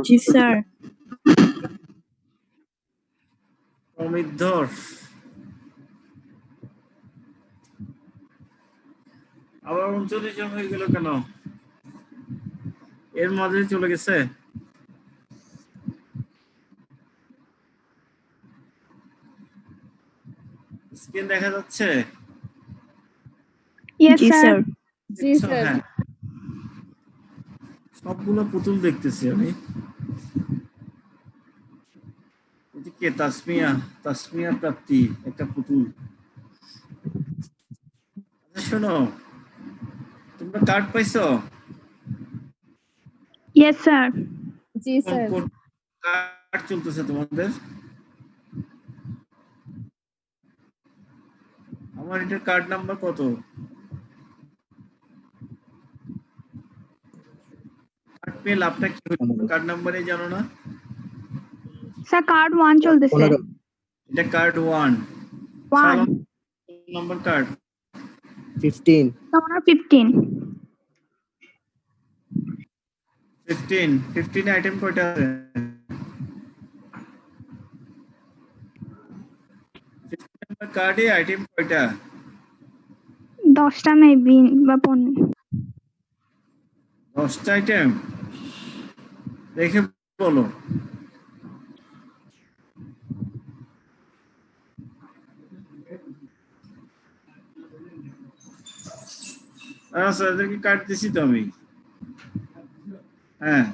জি sir. Amit ধর আবার 39 জন হয়ে গেল কেন? এর মাঝে চলে গেছে। স্ক্রিন দেখা যাচ্ছে? Yes sir. জি স্যার। হ্যাঁ, সবগুলো পুতুল দেখতেছি আমি। কে? তাসমিয়া প্রাপ্তি একটা পুতুল। আচ্ছা শোনো, তোমরা কার্ড পাইছো? Yes sir. জি স্যার। কোন কার্ড চলতেছে তোমাদের? আমার এটার কার্ড নাম্বার কত? কার্ড পেয়ে লাভটা কি হলো? কার্ড নাম্বারে জানো না? স্যার কার্ড 1 চলতেছে। এটা কার্ড 1। 1 নাম্বার কার্ড 15 তোমার 15 15 আইটেম কয়টা আছে? 15 নাম্বার কার্ডে আইটেম কয়টা? 10টা মেবি বা 15। 10টা আইটেম দেখে বলো। আচ্ছা, এদেরকে কার্ড দিছি তো আমি। হ্যাঁ,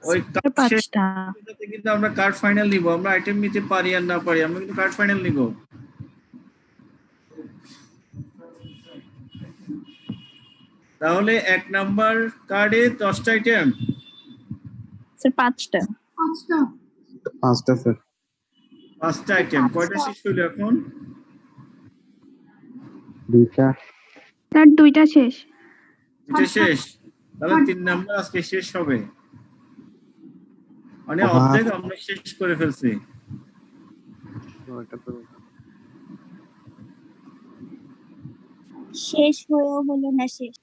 ওই কার্ড শেষ 5টা। কিন্তু আমরা কার্ড ফাইনাল নিব। আমরা আইটেম নিতে পারি আর না পারি, আমরা কিন্তু কার্ড ফাইনাল নিব। তাহলে 1 নাম্বার কার্ডে 10টা আইটেম। স্যার 5টা। 5টা স্যার। 5টা আইটেম কয়টা শেষ হলো এখন? 2টা স্যার 2টা শেষ। এটা শেষ। তাহলে 3 নাম্বার আজকে শেষ হবে, মানে ওহা। অর্ধেক আমরা শেষ করে ফেলছি। শেষ হয়েও হলো না শেষ।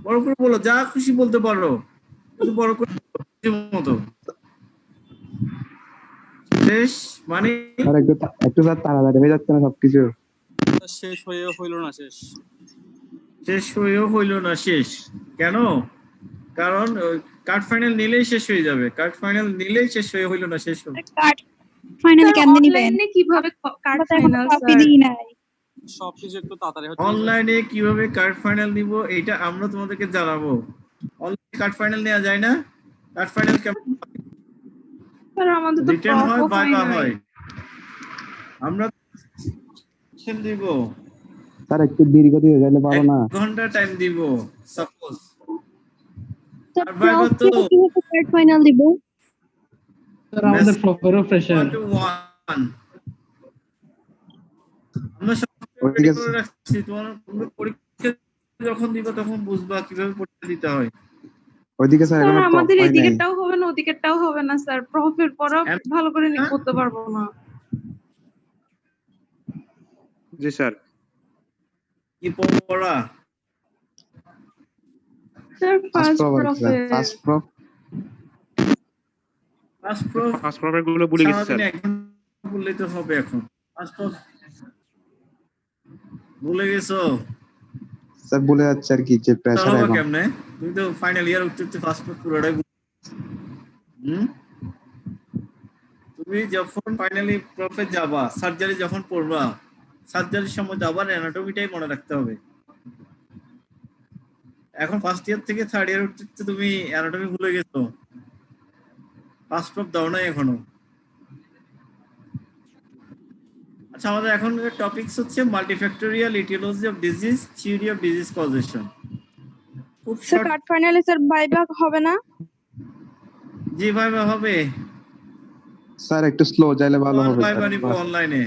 বড় করে বলো, যা খুশি বলতে পারো, কিন্তু বড় করে মতো শেষ মানে আর একটু স্যার তাড়াতাড়ি হয়ে যাচ্ছে না সবকিছু। শেষ হয়েও হইল না শেষ। শেষ হয়েও হইল না শেষ কেন? কারণ কার্ড ফাইনাল নিলেই শেষ হয়ে যাবে। কার্ড ফাইনাল নিলেই শেষ হয়ে হইল না শেষ হবে। কার্ড ফাইনাল কেমনে নিবেন? অনলাইনে কিভাবে কার্ড আমরা তো এখনো ফাইনাল কপি দিই নাই। সবকিছু একটু তাড়াতাড়ি হচ্ছে। অনলাইনে কিভাবে কার্ড ফাইনাল নিব এটা আমরা তোমাদেরকে জানাবো। অনলাইনে কার্ড ফাইনাল নেওয়া যায় না? কার্ড ফাইনাল কেমন? স্যার আমাদের তো রিটেন হয়, প্রপও ভাইভা হয় হয়। আমরা দিব স্যার একটু দীর্ঘ দিয়ে যাইলে পারো 1 না। ঘন্টা টাইম দিব সাপোজ। স্যার আর ভাইভা তো কিভাবে কার্ড ফাইনাল দিব? স্যার আমাদের প্রপারও প্রেসার 1 to 1 আমরা সব ওইদিকে রেডি করে রাখছি। তোমরা পরীক্ষা যখন দিবা তখন বুঝবা কিভাবে পরীক্ষা দিতে হয়। ওইদিকে স্যার স্যার এখনো আমাদের হয় নাই। এদিকেরটাও হবে না ওদিকেরটাও হবে না স্যার। প্রফের পড়া ভালো করে করতে পারবো না। জি স্যার। কি পড়া? স্যার ফার্স্ট প্রফে ফার্স্ট প্রো ফার্স্ট প্রফের গুলো ভুলে গেছি স্যার। একদম বললেই তো হবে এখন। ফার্স্ট প্রফ ভুলে গেছো? স্যার বলে যাচ্ছে আর কি যে প্রেসার তাহলে এখন। কেমনে? তুমি তো ফাইনাল ইয়ার উঠতে ফার্স্ট প্রফ পুরোটাই তুমি যখন ফাইনালি প্রফে যাবা, সার্জারি যখন পড়বা, সার্জারির সময় আবার অ্যানাটমিটাই মনে রাখতে হবে। এখন ফার্স্ট ইয়ার থেকে থার্ড ইয়ার উঠতে তুমি অ্যানাটমি ভুলে গেছো, ফার্স্ট প্রফ দাও নাই এখনো। আচ্ছা, আমাদের এখন টপিকস হচ্ছে multifactorial etiology of disease, theory of disease causation. খুব স্যার শর্ট। কার্ড ফাইনালে স্যার বাইবা হবে না? জি ভাইবা হবে। স্যার একটু স্লো যাইলে ভালো হবে ভাইবা নিব স্যার। অনলাইনে।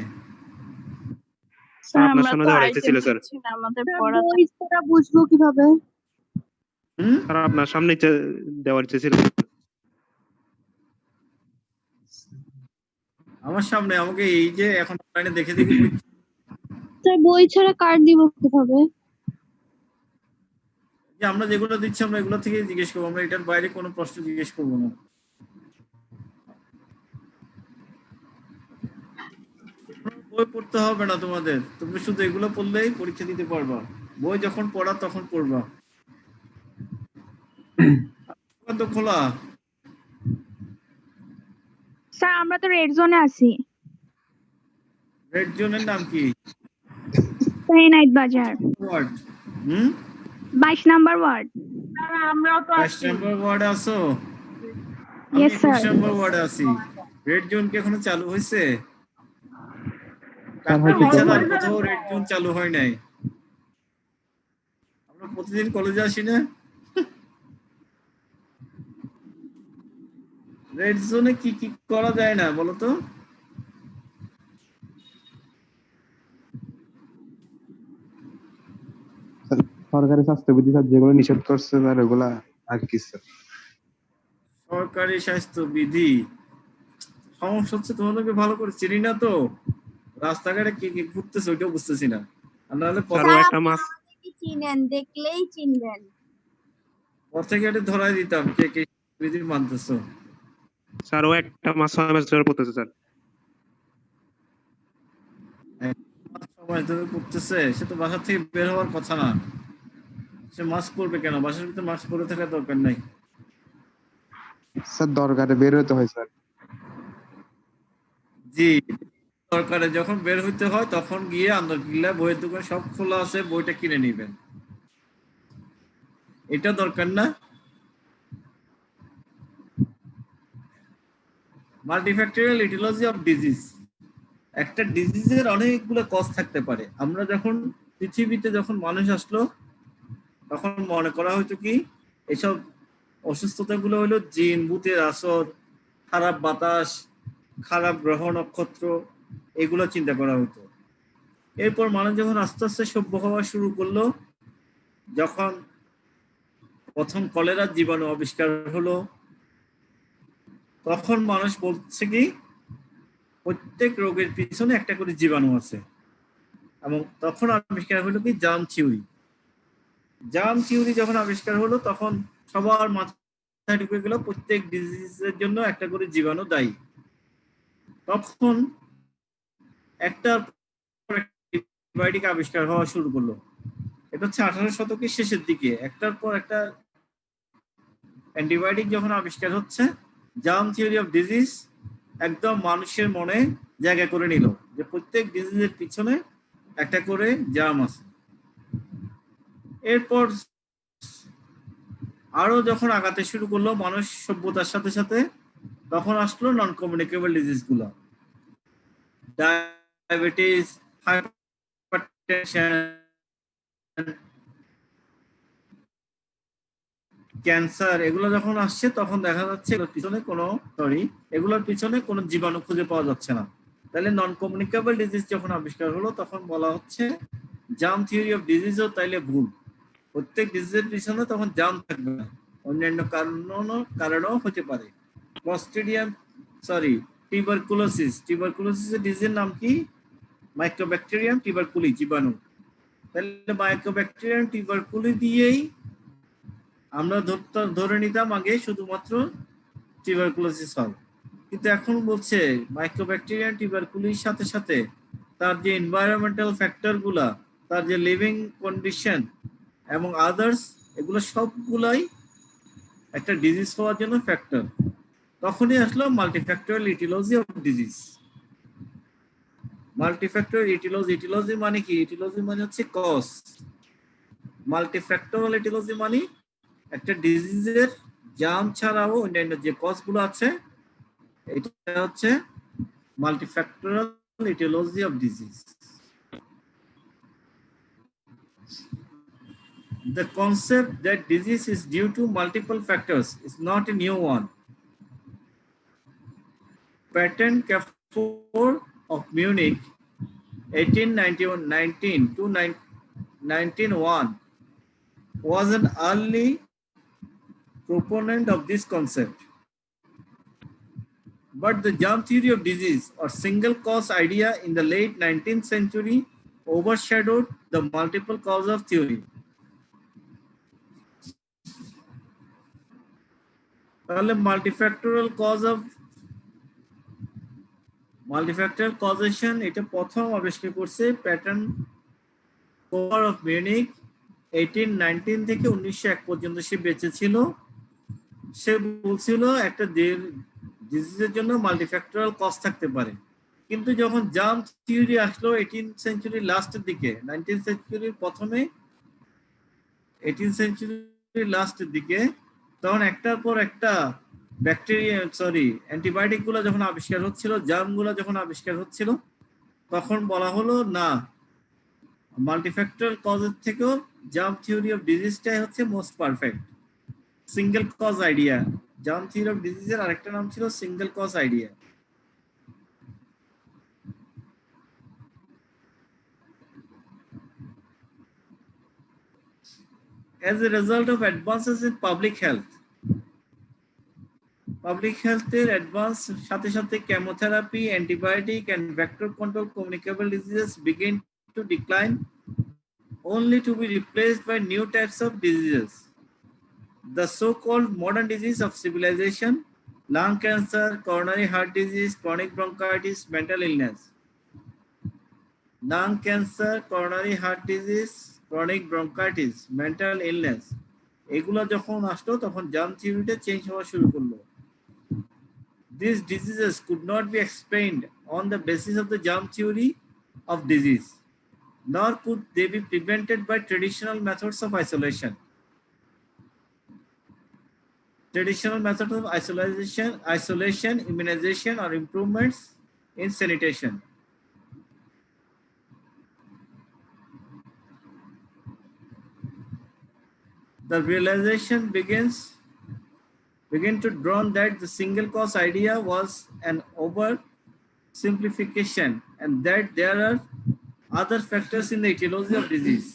স্যার আমরা তো আইটেম ছিল আমাদের পড়া বইস পড়া বুঝবো কিভাবে? স্যার আপনার সামনে দেওয়ার ইচ্ছে ছিল। আমার সামনে আমাকে এই যে এখন অনলাইনে দেখে দেখে স্যার বই ছাড়া কার্ড দিব কিভাবে? যে আমরা যেগুলো দিচ্ছি আমরা এগুলো থেকে জিজ্ঞেস করবো, আমরা এটার বাইরে কোনো প্রশ্ন জিজ্ঞেস করবো না। বই পড়তে হবে না তোমাদের, তুমি শুধু এগুলো পড়লেই পরীক্ষা দিতে পারবা। বই যখন পড়া তখন পড়বা। তো খোলা স্যার আমরা তো রেড জোনে আছি। রেড জোনের নাম কি? নাইট বাজার ওয়ার্ড 22 নাম্বার ওয়ার্ড। আমরাও তো 22 নম্বর ওয়ার্ডে আছো? Yes, sir. 21 নম্বর ওয়ার্ডে আছি। রেড জোন কি এখনো চালু হয়েছে? স্যার হয়তো কোথাও রেড জোন চালু হয় নাই। আমরা প্রতিদিন কলেজে আসি না? রেড জোনে কি কি করা যায় না বলো তো? সরকারি স্বাস্থ্যবিধি স্যার যেগুলো নিষেধ করছে স্যার ওগুলা আর কি স্যার? সরকারি স্বাস্থ্যবিধি সমস্যা হচ্ছে তোমাদেরকে ভালো করে চিনি না তো, রাস্তাঘাটে কি কি ঘুরতেছে ওইটাও বুঝতেছি না। আর নাহলে স্যার ও একটা মাস চিনেন, দেখলেই চিনবেন। পথে-ঘাটে ধরাই দিতাম কে কে বিধি মানতেছো। স্যার ও একটা মাস 6 মাস ধরে পড়তেছে স্যার। সমাজ ধরে করতেছে, সে তো বাসা থেকে বের হওয়ার কথা না। সে মাস্ক পরবে কেন? বাসার ভিতরে মাস্ক পরে থাকার দরকার নাই। স্যার দরকারে বের হতে হয় স্যার। জি, সরকারে যখন বের হইতে হয় তখন গিয়ে আন্দরকিল্লা বইয়ের দোকান সব খোলা আছে, বইটা কিনে নিবেন। এটা দরকার না? মাল্টিফ্যাক্টরিয়াল ইটিওলজি অফ ডিজিজ, একটা ডিজিজের অনেকগুলো কজ থাকতে পারে। আমরা যখন পৃথিবীতে যখন মানুষ আসলো তখন মনে করা হয়তো কি এসব অসুস্থতাগুলো হলো জিন, ভূতের আসর, খারাপ বাতাস, খারাপ গ্রহ নক্ষত্র, এগুলো চিন্তা করা হতো। এরপর মানুষ যখন আস্তে আস্তে সভ্য হওয়া শুরু করলো, যখন প্রথম কলেরার জীবাণু আবিষ্কার হলো, তখন মানুষ বলছে কি প্রত্যেক রোগের পিছনে একটা করে জীবাণু আছে। এবং তখন আবিষ্কার হলো কি জার্ম থিওরি। জার্ম থিওরি যখন আবিষ্কার হলো তখন সবার মাথায় ঢুকে গেল প্রত্যেক ডিজিজের জন্য একটা করে জীবাণু দায়ী। তখন একটা অ্যান্টিবায়োটিক আবিষ্কার হওয়া শুরু করলো। এটা হচ্ছে 18 শতকের শেষের দিকে। একটার পর একটা অ্যান্টিবায়োটিক যখন আবিষ্কার হচ্ছে, জার্ম থিওরি অফ ডিজিজ একদম মানুষের মনে জায়গা করে নিল যে প্রত্যেক ডিজিজের পিছনে একটা করে জার্ম আছে। এরপর আরো যখন আগাতে শুরু করলো মানুষ সভ্যতার সাথে সাথে, তখন আসলো নন কমিউনিকেবল ডিজিজ গুলো, ডায়াবেটিস, হাইপারটেনশন, ক্যান্সার, এগুলো যখন আসছে তখন দেখা যাচ্ছে এগুলোর পিছনে কোনো জীবাণু খুঁজে পাওয়া যাচ্ছে না। তাহলে নন কমিউনিকেবল ডিজিজ যখন আবিষ্কার হলো তখন বলা হচ্ছে জার্ম থিওরি অফ ডিজিজও তাইলে ভুল। প্রত্যেক ডিজিজের পিছনে তখন জার্ম থাকবে না, অন্যান্য কারণও হতে পারে। টিউবারকুলোসিসের ডিজিজের নাম কি? মাইক্রোব্যাকটেরিয়াম টিউবারকুলি, জীবাণু। তাহলে মাইক্রোব্যাকটেরিয়াম টিউবারকুলি দিয়েই আমরা ধরে নিতাম আগে শুধুমাত্র টিউবারকুলোসিস হয়, কিন্তু এখন বলছে মাইক্রোব্যাকটেরিয়াম টিউবারকুলির সাথে সাথে তার যে এনভায়রনমেন্টাল ফ্যাক্টর গুলা, তার যে লিভিং কন্ডিশন এবং আদার্স, এগুলো সবগুলাই একটা ডিজিজ হওয়ার জন্য ফ্যাক্টর। তখনই আসলো মাল্টিফ্যাক্টরিয়াল ইটিওলজি অফ ডিজিজ। মাল্টিফ্যাক্টরিয়াল ইটিওলজি মানে কি? ইটিওলজি মানে হচ্ছে কজ। মাল্টিফ্যাক্টরিয়াল ইটিওলজি মানে একটা ডিজিজের জার্ম ছাড়াও অন্যান্য যে কজ গুলো আছে, এটা হচ্ছে মাল্টিফ্যাক্টরিয়াল etiology of disease. The concept that disease is due to multiple factors is not a new one. Patent Kapoor of Munich, 1819 to 1901, was an early proponent of this concept. But the germ theory of disease or single cause idea in the late 19th century overshadowed the multiple cause of theory. তাহলে মাল্টিফ্যাক্টরিয়াল causation এটা প্রথম আবিষ্কার করছে pattern কোয়ার of Munich 1819 থেকে 1901 পর্যন্ত সে বেঁচে ছিল। সে বলছিল একটা ডিজিজের জন্য মাল্টিফ্যাক্টরিয়াল কজ থাকতে পারে, কিন্তু যখন জার্ম থিওরি আসলো 18th সেঞ্চুরির লাস্টের দিকে, 19th সেঞ্চুরির প্রথমে 18th সেঞ্চুরির লাস্টের দিকে, তখন একটার পর একটা অ্যান্টিবায়োটিক গুলো যখন আবিষ্কার হচ্ছিল, জার্ম গুলো যখন আবিষ্কার হচ্ছিল, তখন বলা হলো না, মাল্টিফ্যাক্টরিয়াল কজের থেকেও জার্ম থিওরি অফ ডিজিজটাই হচ্ছে most perfect. Single cause idea, germ theory of ডিজিজের আরেকটা নাম ছিল single cause idea. As a result of advances in public health এর অ্যাডভান্স সাথে সাথে chemotherapy, antibiotic and vector control communicable diseases begin to decline, only to be replaced by new types of diseases. The so-called modern disease of civilization, lung cancer, coronary heart disease, chronic bronchitis, mental illness. Lung cancer, coronary heart disease, chronic bronchitis, mental illness, এগুলো যখন আসলো তখন germ থিওরিটা change হওয়া শুরু করলো। These diseases could not be explained on the basis of the germ theory of disease, nor could they be prevented by traditional methods of isolation. Traditional methods of isolation, immunization, or improvements in sanitation. The realization began to dawn that the single cause idea was an oversimplification and that there are other factors in the etiology of disease: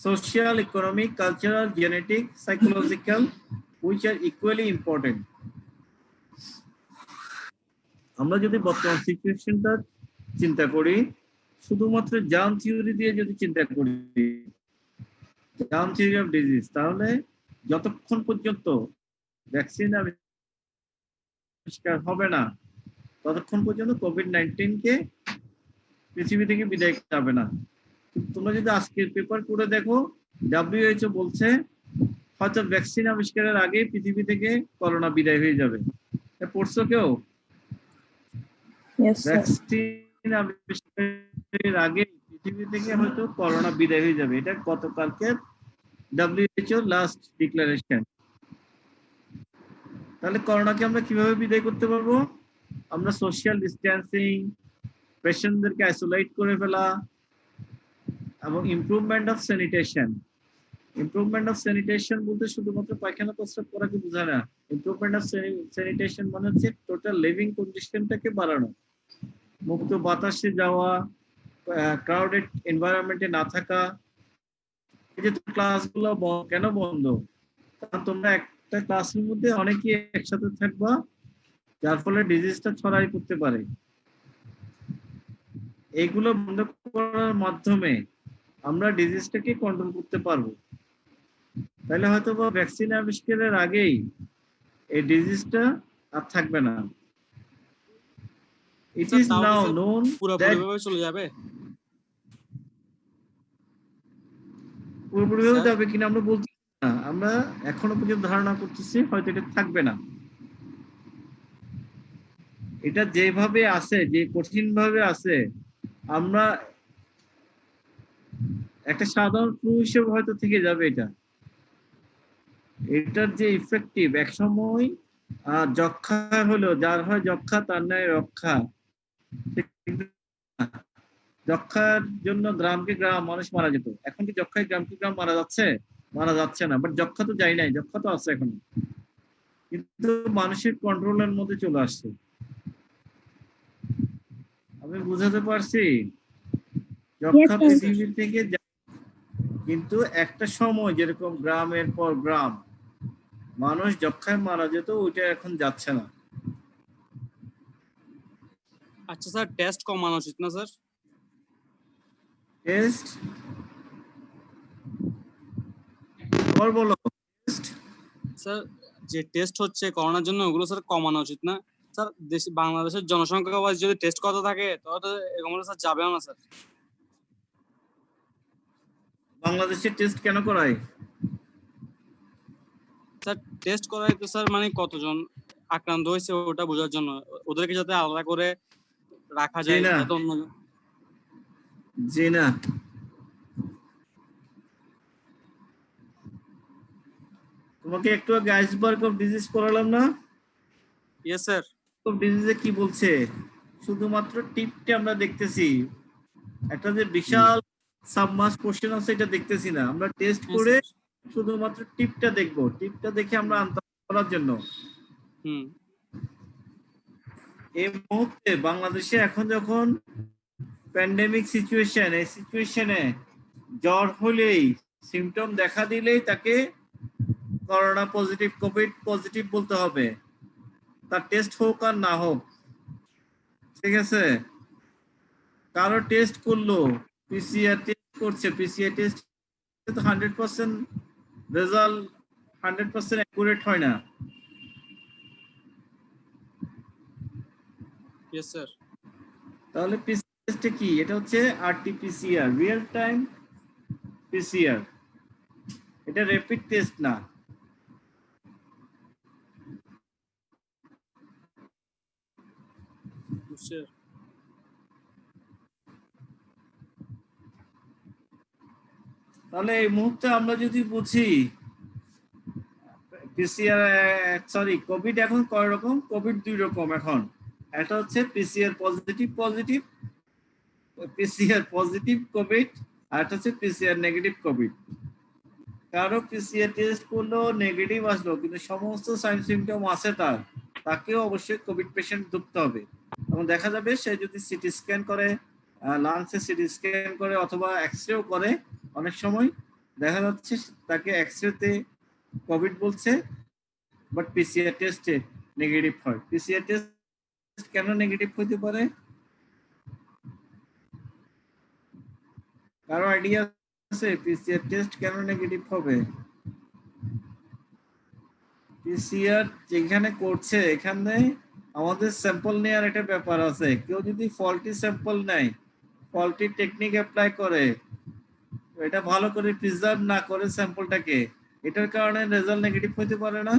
social, economic, cultural, genetic, psychological, which are equally important. আমরা যদি বর্তমান সিচুয়েশনটা চিন্তা করি, শুধুমাত্র germ theory দিয়ে যদি চিন্তা করি, জার্ম থিওরি অফ ডিজিজ, তাহলে যতক্ষণ পর্যন্ত ভ্যাকসিন আবিষ্কার হবে না ততক্ষণ পর্যন্ত কোভিড-19 কে পৃথিবী থেকে বিদায় যাবে না। তোমরা যদি আজকের পেপার পড়ে দেখো, WHO বলছে হয়তো ভ্যাকসিন আবিষ্কারের আগে পৃথিবী থেকে করোনা বিদায় হয়ে যাবে। পড়ছো কেউ? ভ্যাকসিন আবিষ্কারের আগে পৃথিবী থেকে হয়তো করোনা বিদায় হয়ে যাবে। এটা গতকালকে WHO লাস্ট ডিক্লারেশন। তাহলে করোনাকে আমরা কিভাবে বিদায় করতে পারবো? আমরা সোশ্যাল ডিস্টেন্সিং, পেশেন্টদেরকে আইসোলেট করে ফেলা এবং improvement of sanitation. Improvement of sanitation বলতে শুধুমাত্র পায়খানা প্রস্রাব করাকে বোঝায় না। ইমপ্রুভমেন্ট অফ স্যানিটেশন মানে হচ্ছে টোটাল লিভিং কন্ডিশনটাকে বাড়ানো, মুক্ত বাতাসে যাওয়া, ক্রাউডেড এনভায়রনমেন্টে না থাকা। এই যে ক্লাসগুলো কেন বন্ধ? কারণ তোমরা একটা ক্লাসের মধ্যে অনেকেই একসাথে থাকবা, যার ফলে ডিজিজটা ছড়াই পড়তে পারে। এইগুলো বন্ধ করার মাধ্যমে আমরা ডিজিজটাকে কন্ট্রোল করতে পারবো। তাহলে হয়তো বা ভ্যাকসিন আবিষ্কারের আগেই এই ডিজিজটা আর থাকবে না। ইট ইজ নাও নোন পুরোপুরিভাবে চলে যাবে। পুরোপুরিভাবে যাবে কিনা আমরা বলছি না, আমরা এখনো পর্যন্ত ধারণা করতেছি হয়তো এটা থাকবে না। এটা যেভাবে আছে, যে কঠিন ভাবে আছে, আমরা একটা সাধারণ ফ্লু হিসেবে হয়তো থেকে যাবে। এটার যে ইফেক্টিভ, এক সময় যক্ষা হলো, যার হয় যক্ষা তার নয় রক্ষা। যক্ষার জন্য গ্রামকে গ্রাম মানুষ মারা যেত, এখন কি যক্ষায় গ্রামকে গ্রাম মারা যাচ্ছে? মারা যাচ্ছে না। বাট যক্ষা তো যাই নাই, যক্ষা তো আছে এখনো, কিন্তু মানুষের কন্ট্রোলের মধ্যে চলে আসছে। আমি বুঝাতে পারছি? যক্ষা পৃথিবী থেকে, কিন্তু একটা সময় যেরকম গ্রামের পর গ্রাম মানুষ যক্ষায় মারা যেত, ওইটা এখন যাচ্ছে না। আচ্ছা স্যার, টেস্ট কমানো উচিত না স্যার? টেস্ট আবার বলো টেস্ট স্যার যে টেস্ট হচ্ছে করোনার জন্য ওগুলো স্যার কমানো উচিত না স্যার বাংলাদেশের জনসংখ্যা ওয়াইজ যদি টেস্ট কত থাকে তাহলে তো এরকম স্যার যাবেও না স্যার। বাংলাদেশে টেস্ট কেন করায়? স্যার টেস্ট করাই তো স্যার মানে কতজন আক্রান্ত হয়েছে ওটা বোঝার জন্য, ওদেরকে যাতে আলাদা করে রাখা যায় জি না। যাতে অন্য। জি না, তোমাকে একটু আগে আইসবার্গ অফ ডিজিজ করালাম না? Yes sir. অফ ডিজিজে কি বলছে? শুধুমাত্র টিপটা আমরা দেখতেছি, একটা যে বিশাল সাবমাস কোশ্চেন আছে এটা দেখতেছি না, আমরা টেস্ট করে শুধুমাত্র টিপটা দেখবো, টিপটা দেখে আমরা আনসার করার জন্য। এই মুহূর্তে বাংলাদেশে এখন যখন প্যান্ডেমিক সিচুয়েশন, এই সিচুয়েশনে জ্বর হলেই সিমটম দেখা দিলেই তাকে করোনা পজিটিভ, কোভিড পজিটিভ বলতে হবে, তার টেস্ট হোক আর না হোক, ঠিক আছে? কারো টেস্ট করলো, পিসিআর টেস্ট করছে, পিসিআর টেস্ট তো 100% রেজাল্ট 100% অ্যাকুরেট হয় না। Yes sir. তাহলে পিসিআর টেস্টে কি? এটা হচ্ছে আরটিপিসিআর, রিয়েল টাইম পিসিআর, এটা র্যাপিড টেস্ট না। তাহলে এই মুহূর্তে আমরা যদি বুঝি পিসিআর, সরি কোভিড এখন কয় রকম? কোভিড দুই রকম এখন, একটা হচ্ছে PCR positive PCR positive COVID, আর একটা হচ্ছে পিসিআর নেগেটিভ কোভিড। কারো পিসিআর টেস্ট করলো নেগেটিভ আসলো কিন্তু সমস্ত সাইন সিমটম আছে তাকেও অবশ্যই কোভিড পেশেন্ট ধরতে হবে। এবং দেখা যাবে সে যদি সিটি স্ক্যান করে, লাংসে সিটি স্ক্যান করে অথবা এক্সরেও করে, অনেক সময় দেখা যাচ্ছে তাকে এক্সরেতে কোভিড বলছে বাট পিসিআর টেস্টে নেগেটিভ হয়। পিসিআর টেস্ট কেন নেগেটিভ হতে পারে? কারো আইডিয়া আছে পিসিআর টেস্ট কেন নেগেটিভ হবে? পিসিআর যেখানে করছে এখানে আমাদের স্যাম্পল নেওয়ার একটা ব্যাপার আছে, কেউ যদি ফল্টি স্যাম্পল নেয়, ফল্টি টেকনিক অ্যাপ্লাই করে, এটা ভালো করে প্রিজার্ভ না করে স্যাম্পলটাকে, এটার কারণে রেজাল্ট নেগেটিভ হতে পারে না?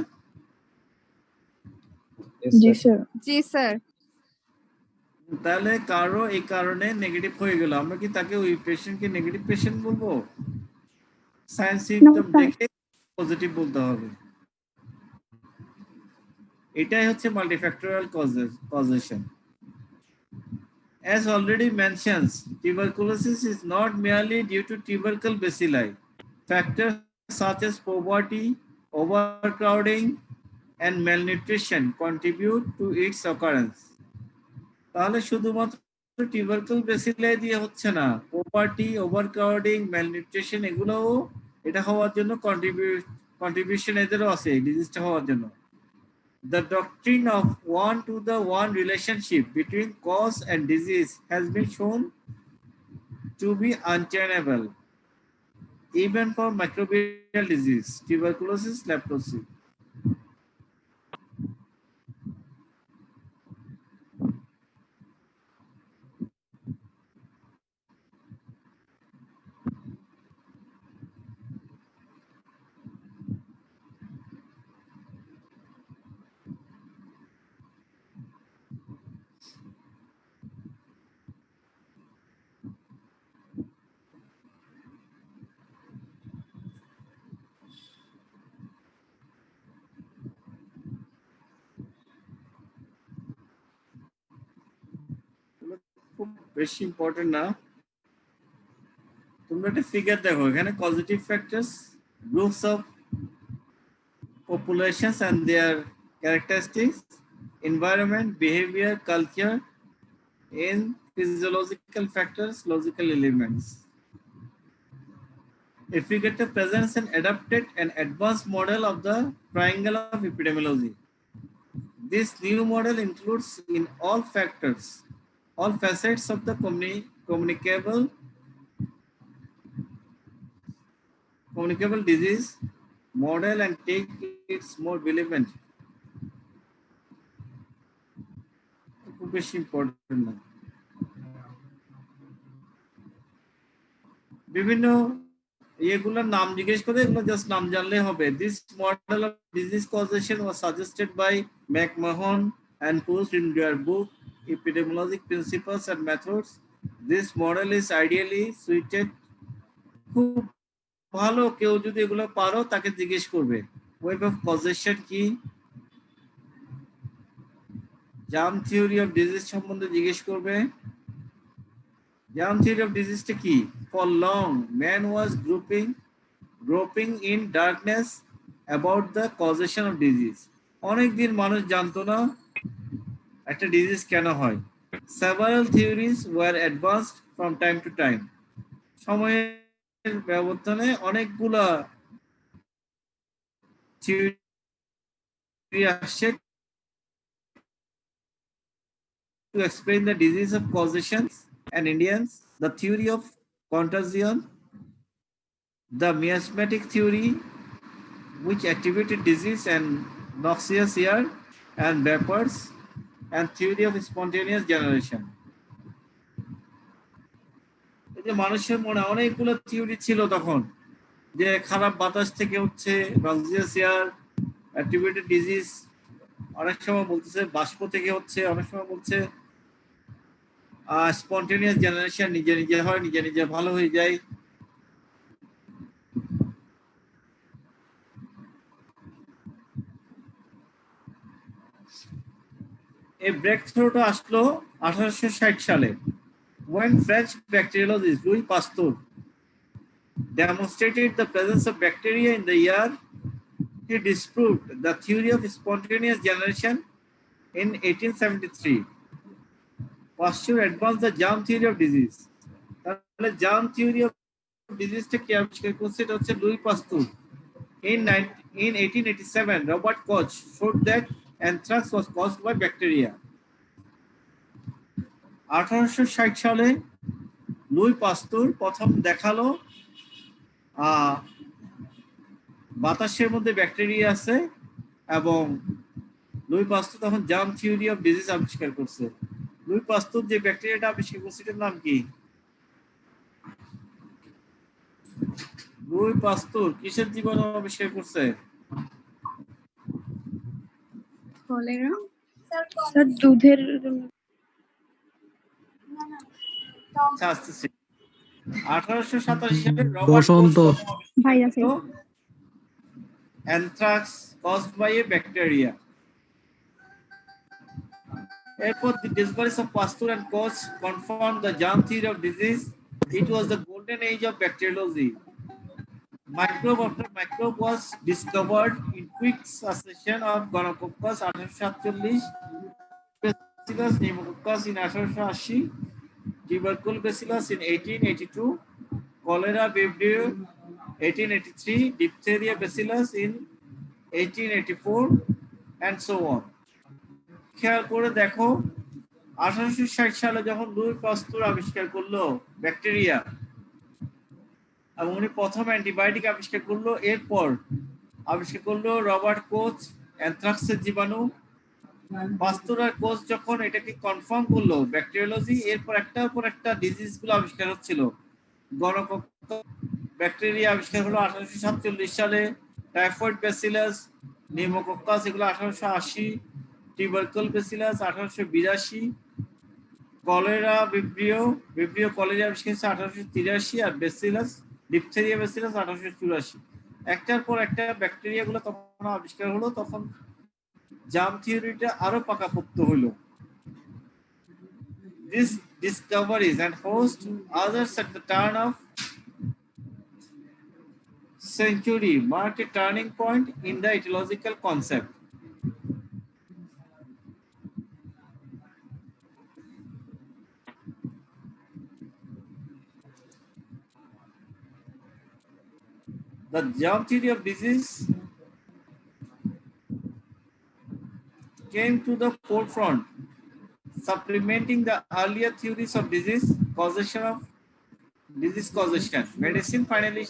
জি স্যার। জি স্যার। তাহলে কারো এই কারণে নেগেটিভ হয়ে গেল, আমরা কি তাকে ওই পেশেন্টকে নেগেটিভ পেশেন্ট বলবো? সায়েন্স সিম্পটম দেখে পজিটিভ বলতে হবে। এটাই হচ্ছে মাল্টিফ্যাক্টরিয়াল causation. As already mentioned, tuberculosis is not merely due to tubercle bacilli. Factors such as poverty, overcrowding, and malnutrition contribute to its occurrence. তাহলে শুধুমাত্র টিউবারকুল বেসিলাই দিয়ে হচ্ছে না, পভার্টি, ওভারক্রাউডিং, ম্যালনিউট্রিশন এগুলোও এটা হওয়ার জন্য কন্ট্রিবিউশন এদেরও আছে ডিজিজটা হওয়ার জন্য। The doctrine of one-to-the-one relationship between cause and disease has been shown to be untenable, even for microbial disease, tuberculosis, leprosy. বেশি ইম্পর্টেন্ট না, তোমরা একটা ফিগার দেখো, এখানে positive factors, groups of populations and their characteristics, environment, behavior, culture, in physiological factors, logical elements. If we get the presence and adapted an advanced model of the triangle of epidemiology, this new model includes in all factors, all facets of the communicable communicable disease model and take its more relevant. খুব বেশি important না। বিভিন্ন এগুলোর নাম জিজ্ঞেস করে এগুলো just নাম জানলে হবে। This model of disease causation was suggested by McMahon and Post in their book Epidemiologic Principles and Methods. This model is ideally suited. খুব ভালো, কেউ যদি এগুলো পারো তাকে জিজ্ঞেস করবে ওয়েব অফ কজেশন কি, জার্ম থিওরি অফ ডিজিজ সম্বন্ধে জিজ্ঞেস করবে। জার্ম থিওরি অফ ডিজিজটা কি? For long man was groping in darkness about the causation of disease. অনেকদিন মানুষ জানতো না একটা ডিজিজ কেন হয়। Several theories were advanced from time to time. সময়ের ব্যবধানে অনেকগুলা থিওরি আসছে to explain the disease of causation and Indians, the theory of contagion, the miasmatic theory, which attributed disease and noxious air and vapors, and theory of spontaneous generation. এই যে মানুষের মনে অনেকগুলো theory ছিল তখন, যে খারাপ বাতাস থেকে হচ্ছে, নক্সিয়াস এয়ার, অ্যাট্রিবিউটেড ডিজিজ, অনেক সময় বলতেছে বাষ্প থেকে হচ্ছে, অনেক সময় বলছে স্পন্টেনিয়াস জেনারেশন, নিজে নিজে হয়, নিজে নিজে ভালো হয়ে যায়। এই ব্রেক থ্রুটা আসলো 1860 সালে, when French bacteriologist Louis Pasteur demonstrated the presence of bacteria in the air. He disproved the theory of spontaneous generation in 1873. Pasteur advanced the germ theory of disease. তাহলে germ theory of disease টা কি আবিষ্কার করছে? এটা হচ্ছে Luis পাস্তুর। In 1887, Robert Koch showed that anthrax was caused by bacteria. 1860 সালে Luis পাস্তুর প্রথম দেখালো বাতাসের মধ্যে ব্যাকটেরিয়া আছে, এবং লুই পাস্তুর তখন জার্ম থিওরি অফ ডিজিজ আবিষ্কার করছে। লুই পাস্তুর যে ব্যাকটেরিয়াটা আবিষ্কার করছে এটার নাম কি? লুই পাস্তুর কিসের জীবাণু আবিষ্কার করছে? কলেরা, স্যার দুধের 1887 সালে Robert coach anthrax caused by a bacteria. Therefore, the discoveries of Pasteur and Koch confirmed the germ theory of disease. It was the golden age of bacteriology. Microbe after microbe was discovered in quick succession of Gonococcus 1847, Bacillus pneumococcus in 1880, tuberculosis bacillus in 1882, cholera vibrio 1883, diphtheria bacillus in 1884, and so on. খেয়াল করে দেখো 1860 সালে যখন Luis পাস্তুর আবিষ্কার করলো bacteria, এবং উনি প্রথম অ্যান্টিবায়োটিক আবিষ্কার করলো, এরপর আবিষ্কার করলো রবার্ট কোচ অ্যানথ্রাক্সের জীবাণু। পাস্তুর আর কোচ যখন এটাকে কনফার্ম করলো ব্যাকটেরিওলজি, এরপর একটার পর একটা ডিজিজ গুলো আবিষ্কার হচ্ছিল। গনোকক্কাস ব্যাকটেরিয়া আবিষ্কার হলো 1847 সালে, টাইফয়েড ব্যাসিলাস, নিউমোকক্কাস এগুলো 1880, টিউবারকুলোস ব্যাসিলাস 1882, কলেরা ভিব্রিও কলেরা আবিষ্কার হচ্ছে 1883, আর ব্যাসিলাস ডিপথেরিয়া ব্যাসিলাস 1884। একটার পর একটা ব্যাকটেরিয়া গুলো তখন আবিষ্কার হলো, তখন জার্ম থিওরিটা আরো পাকাপোক্ত হলো। These discoveries and host others at the turn of century marked a turning point in the etiological concept. The germ theory of disease came to the forefront, supplementing the earlier theories of disease causation. Medicine finally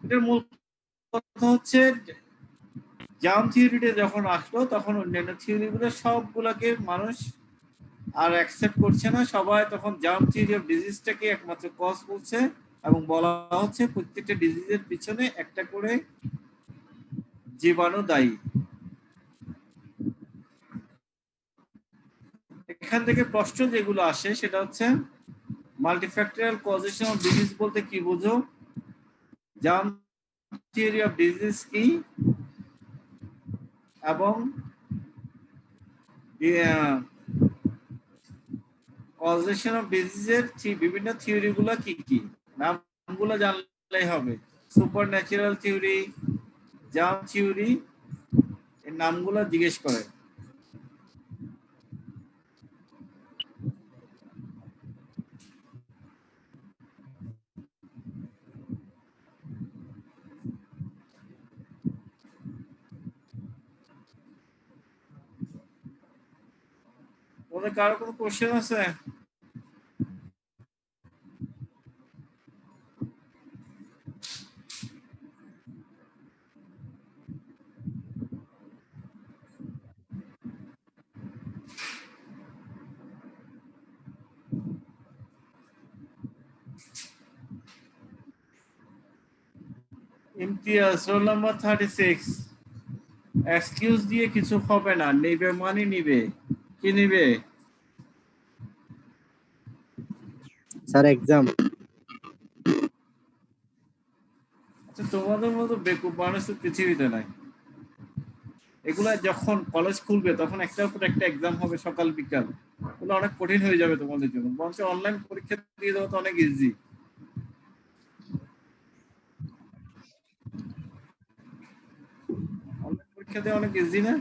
এটার মূল কথা হচ্ছে germ থিওরিটা যখন আসলো তখন অন্যান্য থিওরিগুলো সবগুলোকে মানুষ আর অ্যাকসেপ্ট করছে না, সবাই তখন জার্ম থিওরি অফ ডিজিজটাকে একমাত্র কজ বলছে এবং বলা হচ্ছে প্রত্যেকটা ডিজিজের পিছনে একটা করে জীবাণু দায়ী। এখান থেকে প্রশ্ন যেগুলো আসে সেটা হচ্ছে মাল্টিফ্যাক্টরিয়াল কজেশন অফ ডিজিজ বলতে কি বুঝো, জার্ম থিওরি অফ ডিজিজ কি, এবং কজেশন অফ ডিজিজের বিভিন্ন থিওরি গুলা কি কি, নামগুলো জানলেই হবে। Super natural theory, germ theory, এর নামগুলো জিজ্ঞেস করে। ওদের কারো কোনো কোশ্চেন আছে? Imtiaz, roll number 36। এক্সকিউজ দিয়ে কিছু হবে না, নিবে মানে নিবে। কি নিবে? Sir exam. আচ্ছা, তোমাদের মতো বেকুব মানুষ তো পৃথিবীতে নাই। এগুলা যখন কলেজ খুলবে তখন একটার পর একটা এক্সাম হবে সকাল বিকাল, এগুলো অনেক কঠিন হয়ে যাবে তোমাদের জন্য। বরঞ্চ অনলাইন পরীক্ষা দিয়ে দেওয়া তো অনেক ইজি। অনলাইন পরীক্ষা দেওয়া অনেক ইজি না?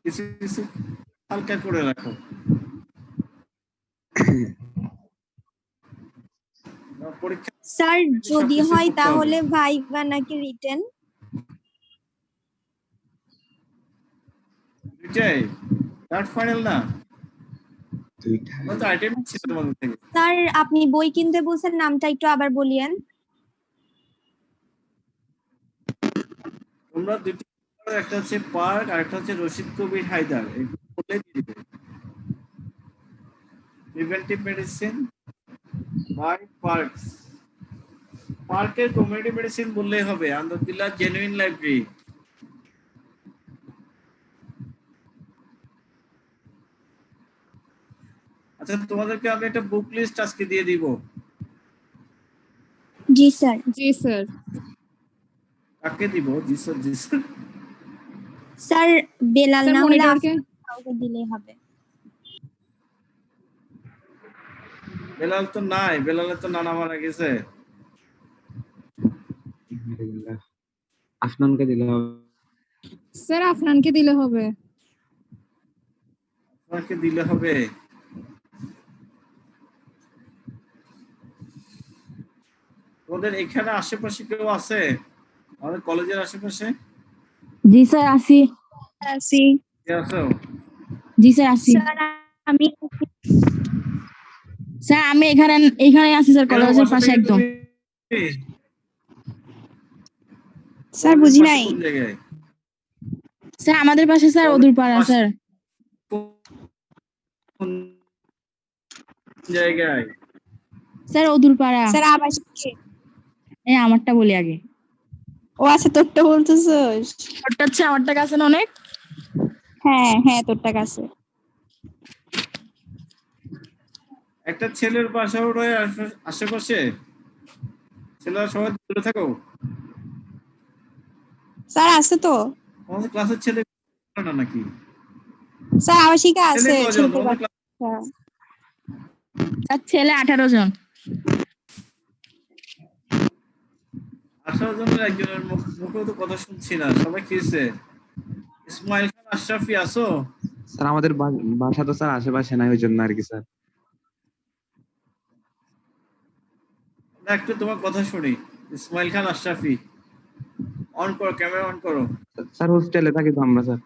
কিছু কিছু হালকা করে রাখো। পরীক্ষা স্যার যদি সবকিছু হয় করতে তাহলে হবে। ভাইবা নাকি রিটেন? দুইটাই থার্ড ফাইনাল না? দুইটা। আমরা তো আইটেম ছিল তোমাদের থেকে। স্যার আপনি বই কিনতে বলছেন, নামটা একটু আবার বলিয়েন। তোমরা দুটি, একটা হচ্ছে পার্ক আর একটা হচ্ছে রশিদ কবির হায়দার। এগুলো বলে দিবে প্রিভেন্টিভ মেডিসিন বাই পার্কস। পার্কের কমিউনিটি মেডিসিন বললেই হবে। Andarkilla genuine library. আচ্ছা, তোমাদেরকে আমি একটা বুক লিস্ট আজকে দিয়ে দিব। জি স্যার। জি স্যার। কাকে দিব? জি স্যার, জি স্যার। স্যার বেলাল স্যার না হলে মনিটরকে কাউকে দিলেই হবে। বেলাল তো নাই, বেলালের তো নানা মারা গেছে। আফনানকে দিলে হবে। স্যার আফনানকে দিলে হবে। তোমাকে দিলে হবে। তোমাদের এখানে আশেপাশে কেউ আছে আমাদের কলেজের আশেপাশে? জি স্যার আসি। আসি। কে আছো? জি স্যার আসি। স্যার আমি স্যার আমি এখানে আছি স্যার, কেন, কলেজের বাসা পাশে থেকে একদম। তুমি? স্যার তোমাদের বুঝি পাশে নাই। কোন জায়গায়? স্যার আমাদের পাশে স্যার অদূর পাড়া স্যার। কোন জায়গায়? স্যার অদূর পাড়া। স্যার আবাস এই আমারটা বলি আগে। ও আচ্ছা, তোরটা বলতেছস? ওটা হচ্ছে আমারটা কাছে না অনেক। হ্যাঁ হ্যাঁ, তোরটা কাছে। একটা ছেলের বাসা ওর আশেপাশে, ছেলেরা সবাই দূরে থাকো। স্যার আছে তো। আমাদের ক্লাসের ছেলে না নাকি? স্যার আবাসিকা ছেলে আছে কজন ছোট তোমাদের বাচ্চা। স্যার ছেলে 18 জন। 18 জনের একজনের মুখেও তো কথা শুনছি না। সবাই কি হয়েছে? ইসমাইল খান আশরাফি আছো? স্যার আমাদের বাসা তো স্যার আশেপাশে নাই, ওই জন্য আর কি স্যার। না, একটু তোমার কথা শুনি। ইসমাইল খান আশরাফি, অন করো, ক্যামেরা অন করো। স্যার হোস্টেলে থাকি তো আমরা স্যার।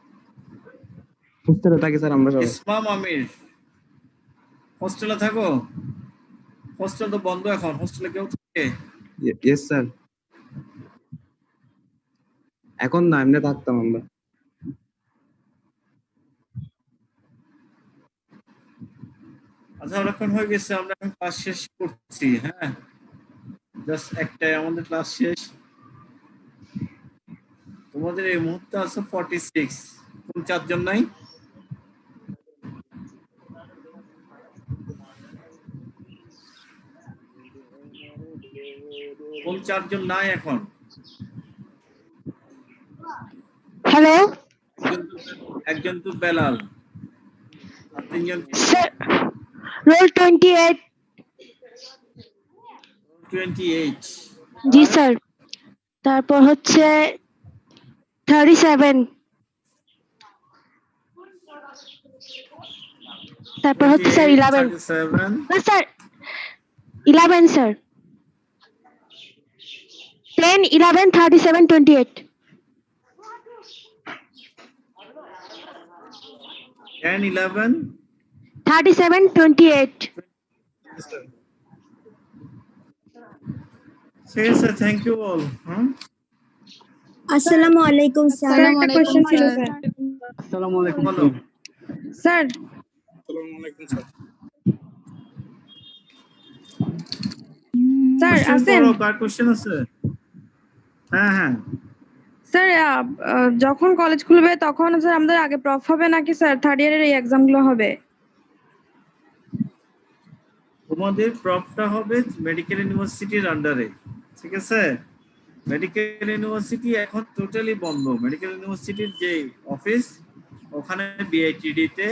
হোস্টেলে থাকি স্যার আমরা সবাই। ইসমাম আমির, হোস্টেলে থাকো? হোস্টেল তো বন্ধ এখন, হোস্টেলে কেউ থাকে? Yes sir. এখন না, এমনি থাকতাম আমরা। আচ্ছা, অনেকক্ষণ হয়ে গেছে, আমরা এখন ক্লাস শেষ করছি। হ্যাঁ, জাস্ট একটাই আমাদের ক্লাস শেষ। তোমাদের এই মুহূর্তে আছে 46। কোন 4 জন নাই? কোন 4 জন নাই এখন? হ্যালো একজন তো বেলাল, আর 3 জন স্যার, রোল 28। 28। জি স্যার। তারপর হচ্ছে 37। তারপর হচ্ছে স্যার 11। 37। না স্যার, 11 স্যার। 10, 11, 37, 28। 10, 11, 37, 28। ঠিক আছে, থ্যাংক ইউ অল। আসসালামু আলাইকুম স্যার। স্যার একটা কোশ্চেন ছিল স্যার। আসসালামু আলাইকুম বলো। স্যার আসসালামু আলাইকুম স্যার। স্যার কোশ্চেন আছেন? করো, কার কোশ্চেন আছে? হ্যাঁ হ্যাঁ, স্যার যখন কলেজ খুলবে তখন স্যার আমাদের আগে প্রফ হবে নাকি স্যার থার্ড ইয়ারের এই এক্সাম গুলো হবে? তোমাদের প্রপটা হবে মেডিকেল ইউনিভার্সিটির আন্ডারে। ঠিক আছে, মেডিকেল ইউনিভার্সিটি এখন টোটালি বন্ধ। মেডিকেল ইউনিভার্সিটির যে অফিস, ওখানে বিআইটিডি তে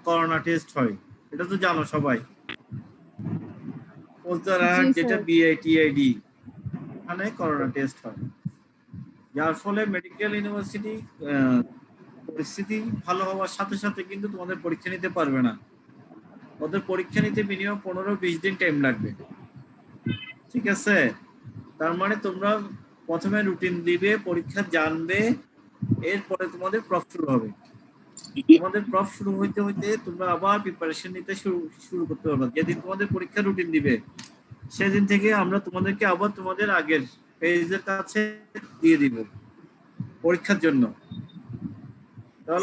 করোনা টেস্ট হয়, এটা তো জানো সবাই। ফৌজদারহাট যেটা বিআইটিআইডি, ওখানে করোনা টেস্ট হয়। যার ফলে মেডিকেল ইউনিভার্সিটি পরিস্থিতি ভালো হওয়ার সাথে সাথে কিন্তু তোমাদের পরীক্ষা নিতে পারবে না। ওদের পরীক্ষা নিতে মিনিমাম 15-20 দিন টাইম লাগবে। ঠিক আছে, তার মানে তোমরা প্রথমে রুটিন দিবে, পরীক্ষা জানবে, এরপরে তোমাদের প্রফ শুরু হবে। তোমাদের প্রফ শুরু হইতে হইতে তোমরা আবার প্রিপারেশন নিতে শুরু করতে পারবে। যেদিন তোমাদের পরীক্ষা রুটিন দিবে সেদিন থেকে আমরা তোমাদেরকে আবার তোমাদের আগের পেজের কাছে দিয়ে দিব পরীক্ষার জন্য।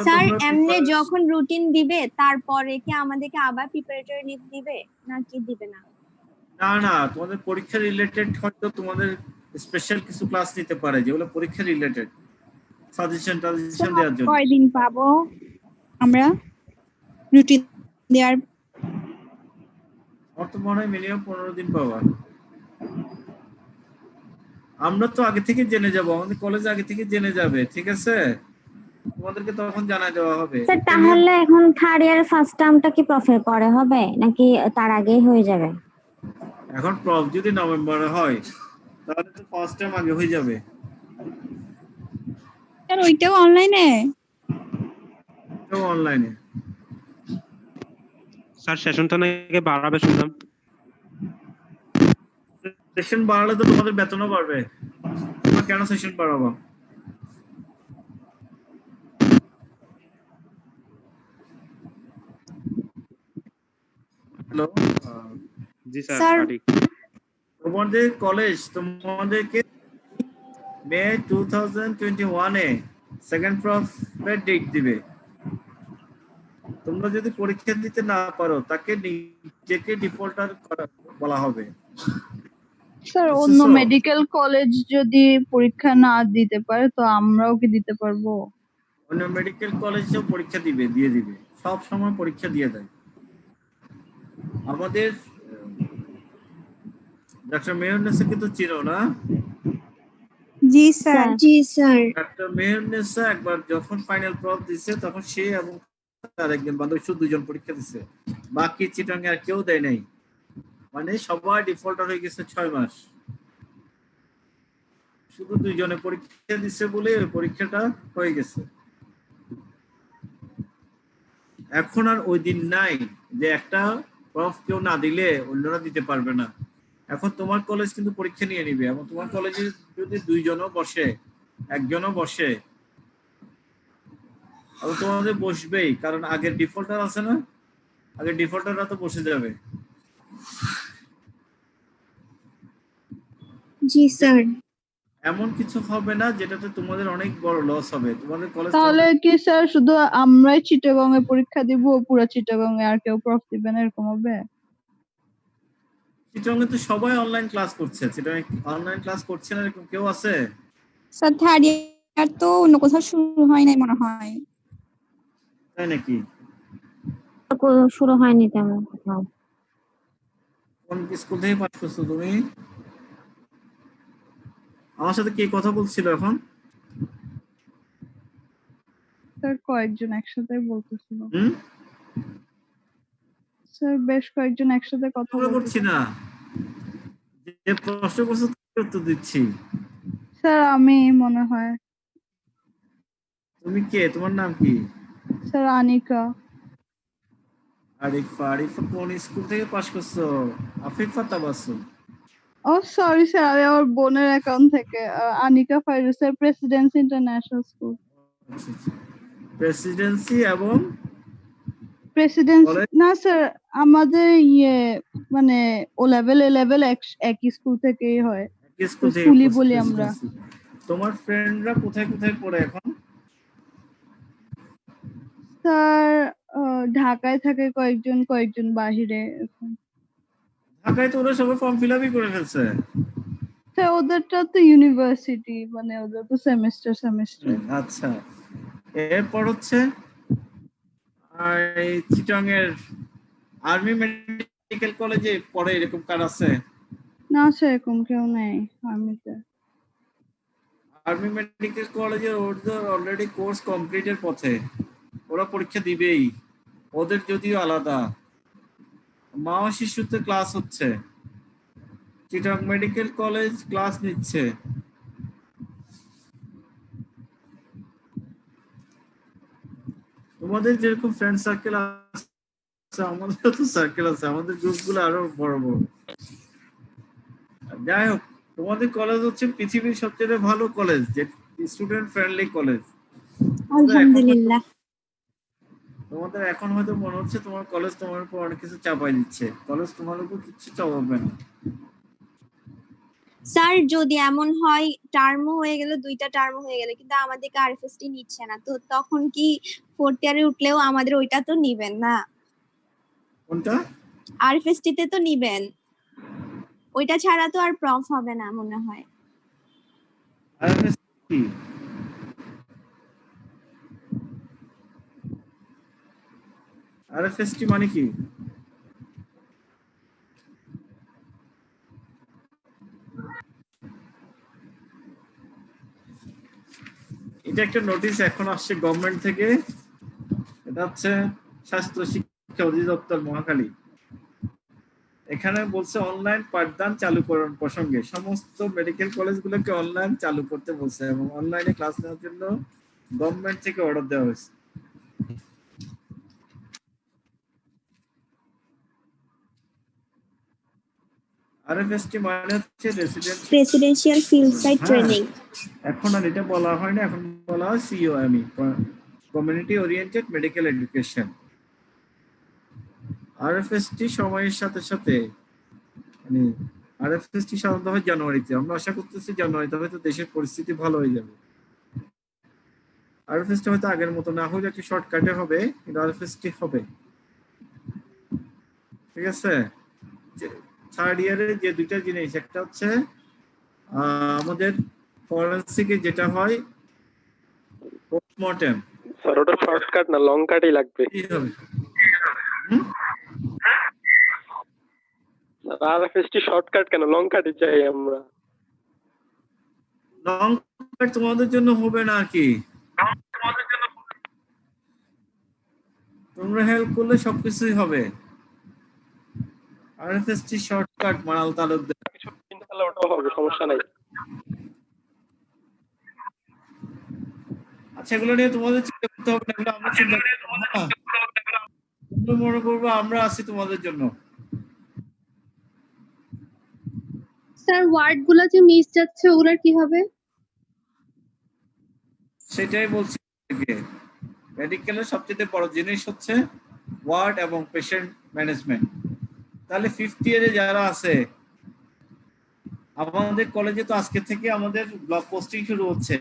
স্যার এমনি যখন রুটিন দিবে তারপরে কি আমাদেরকে আবার প্রিপারেটরি লিভ দিবে নাকি দিবে না? না না, তোমাদের পরীক্ষা রিলেটেড হয়তো তোমাদের স্পেশাল কিছু ক্লাস নিতে পারে, যেগুলো পরীক্ষা রিলেটেড, সাজেশন দেওয়ার জন্য। কয়দিন পাবো আমরা রুটিন দেওয়ার? আমার তো মনে হয় মিনিমাম 15 দিন পাওয়া। আমরা তো আগে থেকে জেনে যাব, আমাদের কলেজ আগে থেকে জেনে যাবে। ঠিক আছে, তোমাদেরকে তখন জানাই দেওয়া হবে। স্যার তাহলে এখন থার্ড ইয়ার ফার্স্ট টার্মটা কি প্রফের পরে হবে নাকি তার আগেই হয়ে যাবে? এখন প্রফ যদি নভেম্বরে হয় তাহলে তো ফার্স্ট টাইম আগে হয়ে যাবে। স্যার ওইটাও অনলাইনে? তো অনলাইনে। স্যার সেশনটা নাকি বাড়াবে শুনলাম। সেশন বাড়ালে তো তোমাদের বেতনও বাড়বে। তোমরা কেন সেশন বাড়াবো? হ্যালো, জি স্যার, সঠিক। তোমাদের কলেজ তোমাদেরকে মে 2021 এ সেকেন্ড প্রফের ডেট দিবে। তোমরা যদি পরীক্ষা দিতে না পারো তাকে নিজেকে ডিফল্টার বলা হবে। স্যার অন্য মেডিকেল কলেজ যদি পরীক্ষা না দিতে পারে তো আমরাও কি দিতে পারবো? অন্য মেডিকেল কলেজেও পরীক্ষা দিয়ে দিবে, সব সময় পরীক্ষা দিয়ে দেয়। আমাদের ডক্টর মেহরনেসা কিন্তু চিনো না? জি স্যার। জি স্যার। ডক্টর মেহরনেসা একবার যখন ফাইনাল প্রফ দিছে তখন সে এবং তার একজন বান্ধবী শুধু 2 জন পরীক্ষা দিছে, বাকি চিটাঙ্গে আর কেউ দেয় নাই। মানে সবাই ডিফল্টার হয়ে গেছে 6 মাস। শুধু 2 জনে পরীক্ষা দিছে বলে ওই পরীক্ষাটা হয়ে গেছে। এখন আর ওই দিন নাই যে একটা প্রফ কেউ না দিলে অন্যরা দিতে পারবে না। এখন তোমার কলেজ কিন্তু পরীক্ষা নিয়ে নিবে, এবং তোমার কলেজে যদি 2 জনও বসে, 1 জনও বসে, আর তোমাদের বসবেই, কারণ আগের ডিফল্টার আছে না, আগের ডিফল্টাররা তো বসে যাবে। জি স্যার। এমন কিছু হবে না যেটাতে তোমাদের অনেক বড় লস হবে। তোমাদের কলেজ তাহলে কি স্যার শুধু আমরাই চিটাগং এ পরীক্ষা দিব, পুরো চিটাগং এ আর কেউ প্রফ দিবে না, এরকম হবে? চিটাগংয়ে তো সবাই অনলাইন ক্লাস করছে, চিটাগং অনলাইন ক্লাস করছে না এরকম কেউ আছে? স্যার থার্ড ইয়ার তো অন্য কোথাও শুরু হয় নাই মনে হয়। তাই নাকি? শুরু হয়নি তেমন কোথাও। কোন স্কুল থেকে পাস করছো তুমি? আমার সাথে কে কথা বলছিল এখন? স্যার কয়েকজন একসাথে বলতেছিল। হুম? স্যার বেশ কয়েকজন একসাথে কথা কথা বলছি বলতেছিল। না, যে প্রশ্ন করছো তার উত্তর দিচ্ছি। স্যার আমি মনে হয়। তুমি কে? তোমার নাম কি? স্যার আনিকা। আরিফা। আরিফা কোন স্কুল থেকে পাস করছো? আফিফা তাবাসসুম। ও সরি স্যার, আমি আমার বোনের অ্যাকাউন্ট থেকে। Anika Fairuz sir, Presidency international school. Presidency এবং প্রেসিডেন্সি কলেজ? না স্যার, আমাদের মানে ও লেভেল এ লেভেল একই স্কুল থেকেই হয়। স্কুল থেকে স্কুলই পড়ছো, বলি আমরা। প্রেসিডেন্সি। তোমার ফ্রেন্ডরা কোথায় কোথায় পড়ে এখন? স্যার ঢাকায় থাকে কয়েকজন, কয়েকজন বাহিরে। এরকম। ঢাকায় তো ওরা সবাই ফর্ম ফিল আপই করে ফেলছে। স্যার ওদেরটা তো ইউনিভার্সিটি, মানে ওদের তো সেমিস্টার সেমিস্টার। আচ্ছা, এরপর হচ্ছে এই চিটাং এর আর্মি মেডিকেল কলেজে পড়ে এরকম কার আছে? না স্যার এরকম কেউ নেই আর্মিতে। আর্মি মেডিকেল কলেজের ওদের অলরেডি কোর্স কমপ্লিটের পথে, ওরা পরীক্ষা দিবেই। ওদের যদিও আলাদা, মা ও শিশুতে ক্লাস হচ্ছে, চিটাং মেডিকেল কলেজ ক্লাস নিচ্ছে। তোমাদের যেরকম ফ্রেন্ড সার্কেল আছে, আমাদের তো সার্কেল আছে, আমাদের গ্রুপগুলো আরো বড় বড়। যাই হোক, তোমাদের কলেজ হচ্ছে পৃথিবীর সবচেয়ে ভালো কলেজ, যে স্টুডেন্ট ফ্রেন্ডলি কলেজ। আলহামদুলিল্লাহ। তোমাদের এখন হয়তো মনে হচ্ছে তোমার কলেজ তোমার উপর অনেক কিছু চাপাই দিচ্ছে। কলেজ তোমার উপর কিছু চাপাবে না। স্যার যদি এমন হয় টার্মও হয়ে গেল, 2টা টার্ম হয়ে গেল, কিন্তু আমাদেরকে আরএফএসটি নিচ্ছে না, তো তখন কি ফোর্থ ইয়ারে উঠলেও আমাদের ওইটা তো নিবেন না? কোনটা? আরএফএসটি তে তো নিবেন, ওইটা ছাড়া তো আর প্রফ হবে না মনে হয়। আরএফএসটি আরএফএসটি মানে কি? এটা একটা নোটিশ এখন আসছে গভর্নমেন্ট থেকে। এটা হচ্ছে স্বাস্থ্য শিক্ষা অধিদপ্তর মহাখালী। এখানে বলছে অনলাইন পাঠদান চালুকরণ প্রসঙ্গে সমস্ত মেডিকেল কলেজগুলোকে অনলাইন চালু করতে বলছে এবং অনলাইনে ক্লাস নেওয়ার জন্য গভর্নমেন্ট থেকে অর্ডার দেওয়া হয়েছে। আরএফএসটি মানে হচ্ছে রেসিডেন্সিয়াল ফিল্ড সাইট ট্রেনিং। এখন আর এটা বলা হয় না, এখন বলা হয় সিওএমই, কমিউনিটি ওরিয়েন্টেড মেডিকেল এডুকেশন। আরএফএসটি সময়ের সাথে সাথে মানে আরএফএসটি সাধারণত হয় জানুয়ারিতে, আমরা আশা করতেছি জানুয়ারিতে হয়তো দেশের পরিস্থিতি ভালো হয়ে যাবে। আরএফএসটি হয়তো আগের মতো না হলে একটু শর্টকাটে হবে, কিন্তু আরএফএসটি হবে। ঠিক আছে, থার্ড ইয়ারে যে দুইটা জিনিস, একটা হচ্ছে আমাদের ফরেনসিকে যেটা হয় পোস্টমর্টেম। স্যার ওটা শর্টকাট না, লং কাটই লাগবে। কি হবে? আরএফএসটি শর্টকাট কেন, লং কাটই চাই আমরা। লং কাট তোমাদের জন্য হবে না কি? তোমরা হেল্প করলে সবকিছুই হবে। আরএফএসটি শর্টকাট মানাল তালুকদার, তাহলে ওটাও হবে, সমস্যা নাই। আচ্ছা এগুলো নিয়ে তোমাদের চিন্তা করতে হবে না, এগুলো আমরা চিন্তা করবো। তোমরা মনে করবো আমরা আছি তোমাদের জন্য। স্যার ওয়ার্ড গুলো যে মিস যাচ্ছে ওগুলোর কি হবে? সেটাই বলছি, মেডিকেলের সবচেয়ে বড় জিনিস হচ্ছে ওয়ার্ড এবং পেশেন্ট ম্যানেজমেন্ট। তাহলে ফিফথ ইয়ারে যারা আছে আমাদের কলেজে তো আজকে থেকে আমাদের ব্লক পোস্টিং শুরু হচ্ছে,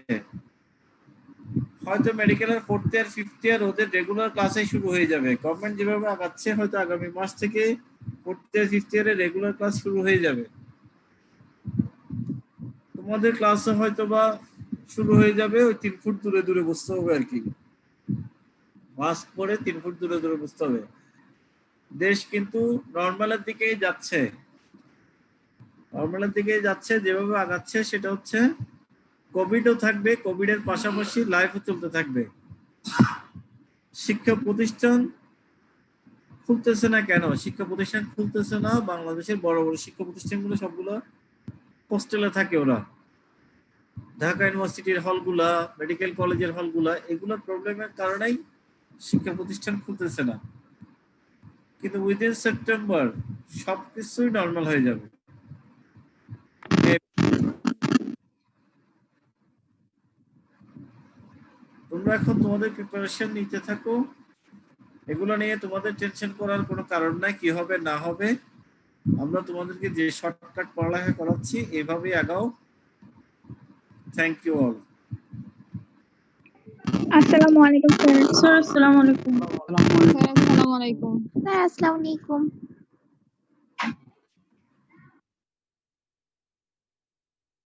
হয়তো মেডিকেলের 4th ইয়ার 5th ইয়ার ওদের রেগুলার ক্লাসে শুরু হয়ে যাবে। গভর্নমেন্ট যেভাবে আগাচ্ছে হয়তো আগামী মাস থেকে 4th ইয়ার 5th ইয়ারের রেগুলার ক্লাস শুরু হয়ে যাবে। তোমাদের ক্লাসে হয়তো বা শুরু হয়ে যাবে ওই 3 ফুট দূরে দূরে বসতে হবে আর কি, মাস্ক পরে 3 ফুট দূরে দূরে বসতে হবে। দেশ কিন্তু নর্মালের দিকেই যাচ্ছে, নর্মালের দিকে যাচ্ছে, যেভাবে আগাচ্ছে সেটা হচ্ছে কোভিডও থাকবে, কোভিডের পাশাপাশি লাইফও চলতে থাকবে। শিক্ষা প্রতিষ্ঠান খুলতেছে না কেন? শিক্ষা প্রতিষ্ঠান খুলতেছে না, বাংলাদেশের বড় বড় শিক্ষা প্রতিষ্ঠানগুলো সবগুলো হোস্টেলে থাকে ওরা। ঢাকা ইউনিভার্সিটির হলগুলা, মেডিকেল কলেজের হলগুলা, এগুলো প্রবলেমের কারণেই শিক্ষা প্রতিষ্ঠান খুলতেছে না। কিন্তু উইদিন সেপ্টেম্বর সবকিছুই নর্মাল হয়ে যাবে। তোমরা এখন তোমাদের প্রিপারেশন নিতে থাকো, এগুলো নিয়ে তোমাদের টেনশন করার কোনো কারণ নাই। কি হবে না হবে আমরা তোমাদেরকে যে শর্টকাট পড়ালেখা করাচ্ছি এইভাবেই আগাও। Thank you all. আসসালামু আলাইকুম স্যার। স্যার আসসালামু আলাইকুম। স্যার আসসালামু আলাইকুম। স্যার আসসালামু আলাইকুম।